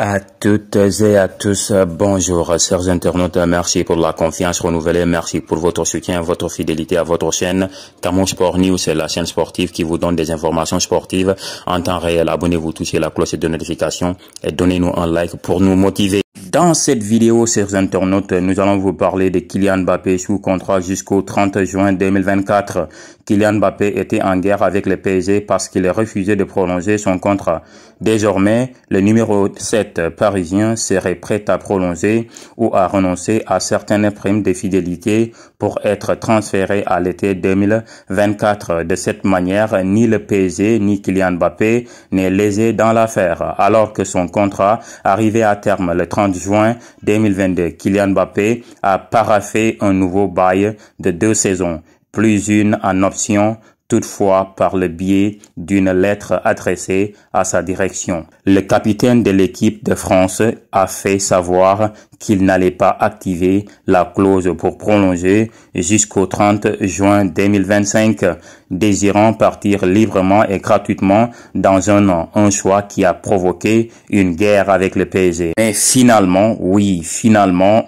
À toutes et à tous, bonjour, chers internautes, merci pour la confiance renouvelée, merci pour votre soutien, votre fidélité à votre chaîne. Camon Sport News, c'est la chaîne sportive qui vous donne des informations sportives en temps réel. Abonnez-vous, touchez la cloche de notification et donnez-nous un like pour nous motiver. Dans cette vidéo, chers internautes, nous allons vous parler de Kylian Mbappé sous contrat jusqu'au 30 juin 2024. Kylian Mbappé était en guerre avec le PSG parce qu'il refusait de prolonger son contrat. Désormais, le numéro 7 parisien serait prêt à prolonger ou à renoncer à certaines primes de fidélité pour être transféré à l'été 2024. De cette manière, ni le PSG ni Kylian Mbappé n'est lésé dans l'affaire. Alors que son contrat arrivait à terme le 30 juin 2022, Kylian Mbappé a paraphé un nouveau bail de 2 saisons, plus une en option, toutefois par le biais d'une lettre adressée à sa direction. Le capitaine de l'équipe de France a fait savoir qu'il n'allait pas activer la clause pour prolonger jusqu'au 30 juin 2025, désirant partir librement et gratuitement dans un an, un choix qui a provoqué une guerre avec le PSG. Mais finalement,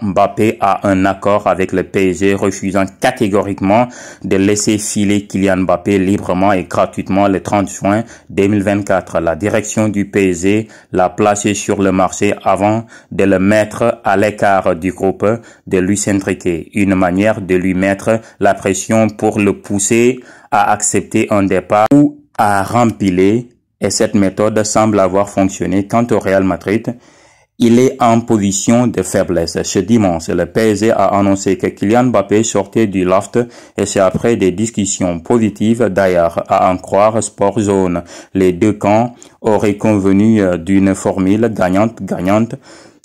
Mbappé a un accord avec le PSG, refusant catégoriquement de laisser filer Kylian Mbappé librement et gratuitement le 30 juin 2024. La direction du PSG l'a placé sur le marché avant de le mettre à l'écart du groupe de Luis Enrique, une manière de lui mettre la pression pour le pousser à accepter un départ ou à rempiler, et cette méthode semble avoir fonctionné. Quant au Real Madrid, il est en position de faiblesse. Ce dimanche, le PSG a annoncé que Kylian Mbappé sortait du loft et c'est après des discussions positives d'ailleurs, à en croire Sport Zone. Les deux camps auraient convenu d'une formule gagnante-gagnante.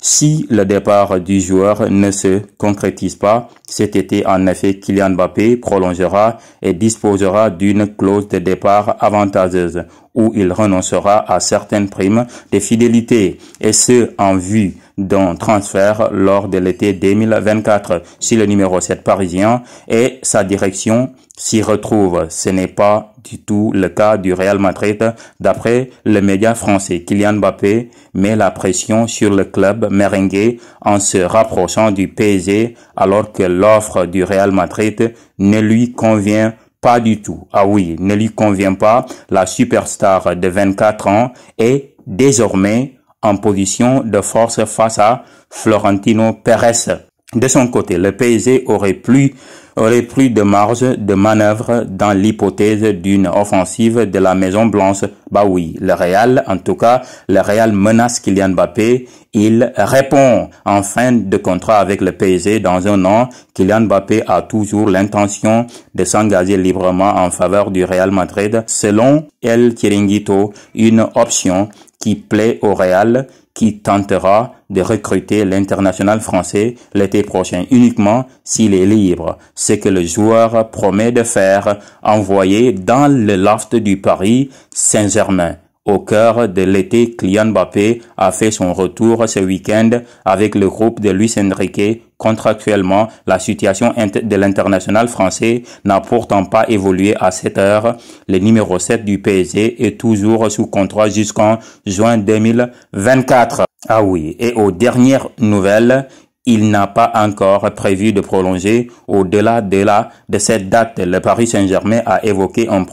Si le départ du joueur ne se concrétise pas cet été, en effet, Kylian Mbappé prolongera et disposera d'une clause de départ avantageuse où il renoncera à certaines primes de fidélité, et ce en vue d'un transfert lors de l'été 2024. Si le numéro 7 parisien et sa direction s'y retrouvent, ce n'est pas du tout le cas du Real Madrid. D'après le média français, Kylian Mbappé met la pression sur le club merengue en se rapprochant du PSG alors que l'offre du Real Madrid ne lui convient pas du tout. Ah oui, ne lui convient pas. La superstar de 24 ans est désormais en position de force face à Florentino Pérez. De son côté, le PSG aurait plus de marge de manœuvre dans l'hypothèse d'une offensive de la Maison Blanche. Bah oui, le Real menace Kylian Mbappé. Il répond en fin de contrat avec le PSG dans un an. Kylian Mbappé a toujours l'intention de s'engager librement en faveur du Real Madrid. Selon El Chiringuito, une option qui plaît au Real, qui tentera de recruter l'international français l'été prochain uniquement s'il est libre. Ce que le joueur promet de faire, envoyer dans le loft du Paris Saint-Germain. Au cœur de l'été, Kylian Mbappé a fait son retour ce week-end avec le groupe de Luis Enrique. Contractuellement, la situation de l'international français n'a pourtant pas évolué à cette heure. Le numéro 7 du PSG est toujours sous contrat jusqu'en juin 2024. Ah oui, et aux dernières nouvelles, il n'a pas encore prévu de prolonger au-delà de cette date. Le Paris Saint-Germain a évoqué un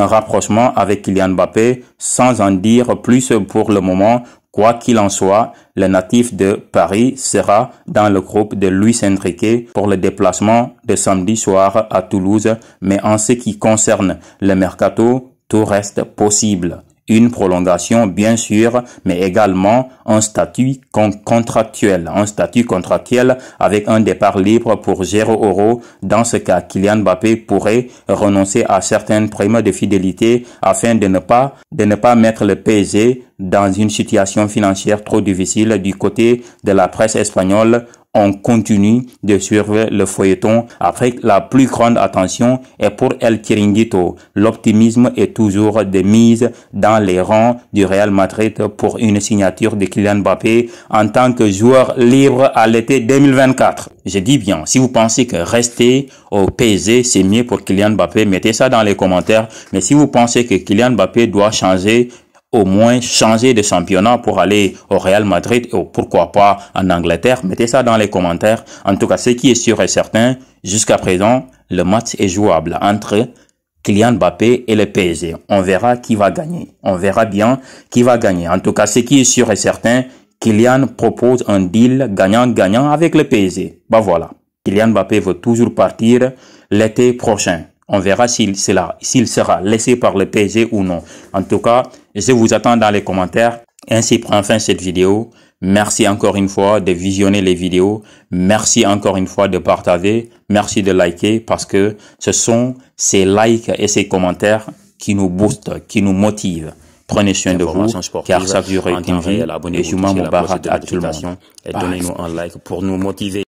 rapprochement avec Kylian Mbappé sans en dire plus pour le moment. Quoi qu'il en soit, le natif de Paris sera dans le groupe de Luis Enrique pour le déplacement de samedi soir à Toulouse. Mais en ce qui concerne le mercato, tout reste possible. Une prolongation, bien sûr, mais également un statut contractuel avec un départ libre pour 0 €. Dans ce cas, Kylian Mbappé pourrait renoncer à certaines primes de fidélité afin de ne pas mettre le PSG dans une situation financière trop difficile. Du côté de la presse espagnole, on continue de suivre le feuilleton avec la plus grande attention, et pour El Chiringuito, l'optimisme est toujours de mise dans les rangs du Real Madrid pour une signature de Kylian Mbappé en tant que joueur libre à l'été 2024. Je dis bien, si vous pensez que rester au PSG c'est mieux pour Kylian Mbappé, mettez ça dans les commentaires. Mais si vous pensez que Kylian Mbappé doit changer au moins changer de championnat pour aller au Real Madrid ou pourquoi pas en Angleterre. Mettez ça dans les commentaires. En tout cas, ce qui est sûr et certain, jusqu'à présent, le match est jouable entre Kylian Mbappé et le PSG. On verra qui va gagner. On verra bien qui va gagner. En tout cas, ce qui est sûr et certain, Kylian propose un deal gagnant-gagnant avec le PSG. Bah voilà. Kylian Mbappé veut toujours partir l'été prochain. On verra s'il sera laissé par le PSG ou non. En tout cas, je vous attends dans les commentaires. Ainsi prend fin cette vidéo. Merci encore une fois de visionner les vidéos. Merci encore une fois de partager. Merci de liker parce que ce sont ces likes et ces commentaires qui nous boostent, qui nous motivent. Prenez soin de vous, car chaque jour est une vie. Et je m'en à tout le monde. Et donnez-nous un like pour nous motiver.